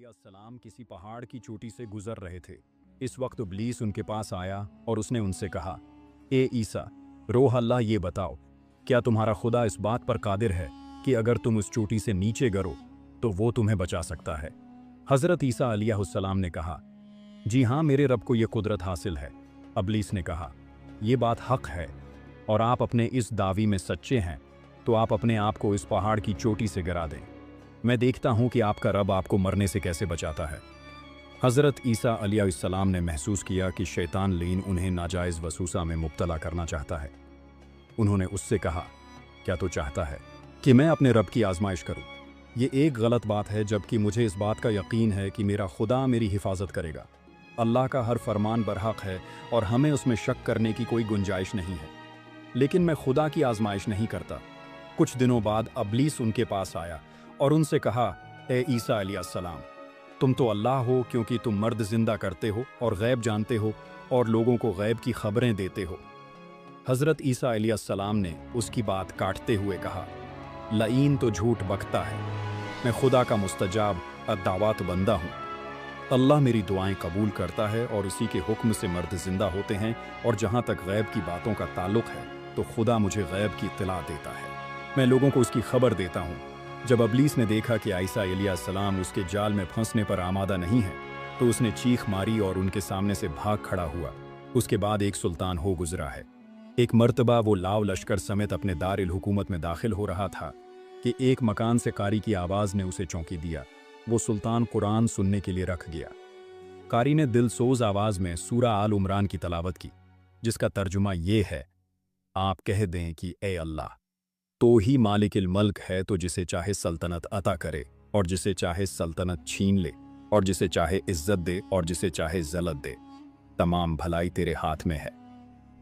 علیہ السلام کسی پہاڑ کی چوٹی سے گزر رہے تھے۔ اس وقت ابلیس ان کے پاس آیا اور اس نے ان سے کہا، اے عیسیٰ، روح اللہ، یہ بتاؤ، کیا تمہارا خدا اس بات پر قادر ہے کہ اگر تم اس چوٹی سے نیچے گرو تو وہ تمہیں بچا سکتا ہے؟ حضرت عیسیٰ علیہ السلام نے کہا، جی ہاں، میرے رب کو یہ قدرت حاصل ہے۔ ابلیس نے کہا، یہ بات حق ہے اور آپ اپنے اس دعوی میں سچے ہیں تو آپ اپنے آپ کو اس پہاڑ کی چوٹی سے گرا دیں، میں دیکھتا ہوں کہ آپ کا رب آپ کو مرنے سے کیسے بچاتا ہے۔ حضرت عیسیٰ علیہ السلام نے محسوس کیا کہ شیطان لعین انہیں ناجائز وسوسہ میں مبتلا کرنا چاہتا ہے۔ انہوں نے اس سے کہا، کیا تو چاہتا ہے کہ میں اپنے رب کی آزمائش کروں؟ یہ ایک غلط بات ہے، جبکہ مجھے اس بات کا یقین ہے کہ میرا خدا میری حفاظت کرے گا۔ اللہ کا ہر فرمان برحق ہے اور ہمیں اس میں شک کرنے کی کوئی گنجائش نہیں ہے، لیکن میں خدا کی آزمائش نہیں کرتا۔ کچھ دنوں بعد ابلیس ان کے پاس آیا اور ان سے کہا، اے عیسیٰ علیہ السلام، تم تو اللہ ہو کیونکہ تم مرد زندہ کرتے ہو اور غیب جانتے ہو اور لوگوں کو غیب کی خبریں دیتے ہو۔ حضرت عیسیٰ علیہ السلام نے اس کی بات کاٹتے ہوئے کہا، لعین تو جھوٹ بکتا ہے، میں خدا کا مستجاب الدعوات بندہ ہوں۔ اللہ میری دعائیں قبول کرتا ہے اور اسی کے حکم سے مرد زندہ ہوتے ہیں، اور جہاں تک غیب کی باتوں کا تعلق ہے تو خدا مجھے غیب کی اطلاع دیتا ہے، میں لوگوں کو اس کی خبر دیتا ہوں۔ جب ابلیس نے دیکھا کہ عیسیٰ علیہ السلام اس کے جال میں پھنسنے پر آمادہ نہیں ہے تو اس نے چیخ ماری اور ان کے سامنے سے بھاگ کھڑا ہوا۔ اس کے بعد ایک سلطان ہو گزرا ہے۔ ایک مرتبہ وہ لاؤ لشکر سمیت اپنے دار الحکومت میں داخل ہو رہا تھا کہ ایک مکان سے قاری کی آواز نے اسے چونکی دیا۔ وہ سلطان قرآن سننے کے لیے رکھ گیا۔ قاری نے دل سوز آواز میں سورہ آل عمران کی تلاوت کی، جس کا ترجمہ یہ ہے، آپ کہہ دیں کہ اے اللہ، تو ہی مالک الملک ہے، تو جسے چاہے سلطنت عطا کرے اور جسے چاہے سلطنت چھین لے، اور جسے چاہے عزت دے اور جسے چاہے ذلت دے، تمام بھلائی تیرے ہاتھ میں ہے،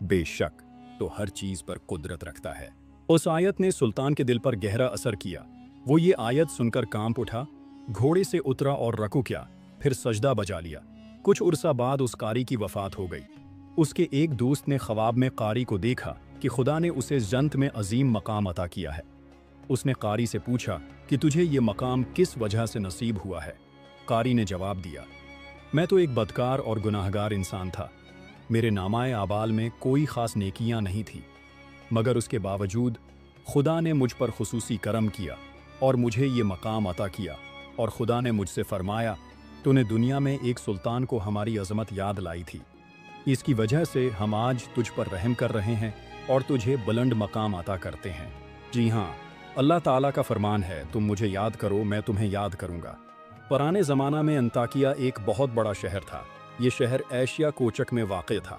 بے شک تو ہر چیز پر قدرت رکھتا ہے۔ اس آیت نے سلطان کے دل پر گہرا اثر کیا۔ وہ یہ آیت سن کر کانپ اٹھا، گھوڑے سے اترا اور رکوع کیا، پھر سجدہ بجا لیا۔ کچھ عرصہ بعد اس قاری کی وفات ہو گئی۔ اس کے ایک دوست نے خواب میں قاری کو دیکھا کہ خدا نے اسے جنت میں عظیم مقام عطا کیا ہے۔ اس نے قاری سے پوچھا کہ تجھے یہ مقام کس وجہ سے نصیب ہوا ہے؟ قاری نے جواب دیا، میں تو ایک بدکار اور گناہگار انسان تھا، میرے نامہ اعمال میں کوئی خاص نیکیاں نہیں تھی، مگر اس کے باوجود خدا نے مجھ پر خصوصی کرم کیا اور مجھے یہ مقام عطا کیا، اور خدا نے مجھ سے فرمایا، تو نے دنیا میں ایک سلطان کو ہماری عظمت یاد لائی تھی، اس کی وجہ سے ہم آج تجھ پر رحم کر رہے ہیں اور تجھے بلند مقام عطا کرتے ہیں۔ جی ہاں، اللہ تعالیٰ کا فرمان ہے، تم مجھے یاد کرو، میں تمہیں یاد کروں گا۔ پرانے زمانہ میں انطاکیہ ایک بہت بڑا شہر تھا۔ یہ شہر ایشیا کوچک میں واقع تھا۔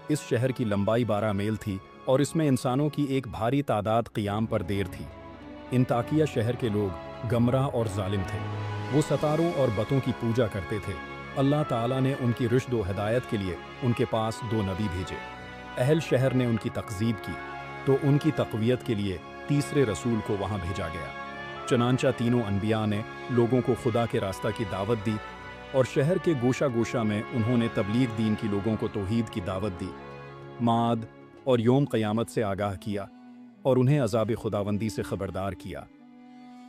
اس شہر کی لمبائی 12 میل تھی اور اس میں انسانوں کی ایک بھاری تعداد قیام پر دیر تھی۔ انطاکیہ شہر کے لوگ گمراہ اور ظالم تھے۔ وہ ستاروں اور بتوں کی پوجا کرتے تھے۔ اللہ تعالیٰ نے ان کی رشد و ہدایت کے لیے ان کے پاس 2 نبی بھیجے۔ اہل شہر نے ان کی تکذیب کی تو ان کی تقویت کے لیے تیسرے رسول کو وہاں بھیجا گیا۔ چنانچہ تینوں انبیاء نے لوگوں کو خدا کے راستہ کی دعوت دی، اور شہر کے گوشہ گوشہ میں انہوں نے تبلیغ دین کی لوگوں کو توحید کی دعوت دی، معاد اور یوم قیامت سے آگاہ کیا، اور انہیں عذاب خداوندی سے خبردار کیا۔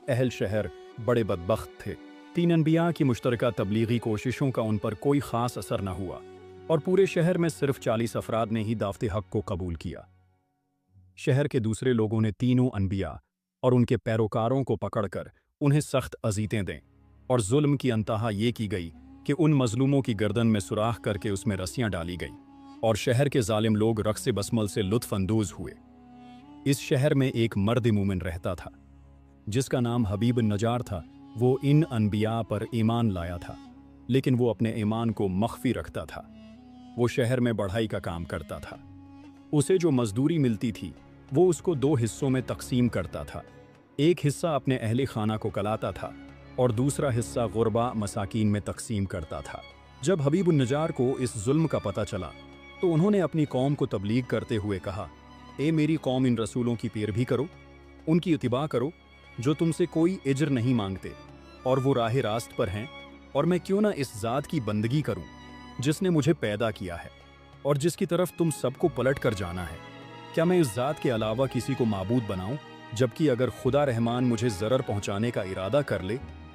اہل شہر بڑے بدبخت تھے۔ 3 انبیاء کی مشترکہ تبلیغی کوششوں کا ان پر کوئی خاص اثر نہ ہوا، اور پورے شہر میں صرف 40 افراد نے ہی دعوت حق کو قبول کیا۔ شہر کے دوسرے لوگوں نے تینوں انبیاء اور ان کے پیروکاروں کو پکڑ کر انہیں سخت اذیتیں دیں، اور ظلم کی انتہا یہ کی گئی کہ ان مظلوموں کی گردن میں سوراخ کر کے اس میں رسیاں ڈالی گئیں، اور شہر کے ظالم لوگ رقص بسمل سے لطف اندوز ہوئے۔ اس شہر میں ایک مرد مومن رہتا تھا جس کا نام حبیب النجار تھا۔ وہ ان انبیاء پر ایمان لایا تھا، لیکن وہ اپنے ایمان کو مخفی رکھتا تھا۔ وہ شہر میں بڑھائی کا کام کرتا تھا۔ اسے جو مزدوری ملتی تھی وہ اس کو 2 حصوں میں تقسیم کرتا تھا۔ ایک حصہ اپنے اہل خانہ کو کلاتا تھا اور دوسرا حصہ غربا مساکین میں تقسیم کرتا تھا۔ جب حبیب النجار کو اس ظلم کا پتہ چلا تو انہوں نے اپنی قوم کو تبلیغ کرتے ہوئے کہا، اے میری قوم، ان رسولوں کی پیروی کرو، ان کی اتباع کرو جو تم سے کوئی اجر نہیں مانگتے اور وہ راہ راست پر ہیں، اور میں کیوں نہ اس ذات کی بندگی کروں جس نے مجھے پیدا کیا ہے اور جس کی طرف تم سب کو پلٹ کر جانا ہے۔ کیا میں اس ذات کے علاوہ کسی کو معبود بناؤں، جبکہ اگر خدا رحمان مجھے ضرر پہنچانے کا ارادہ کر لے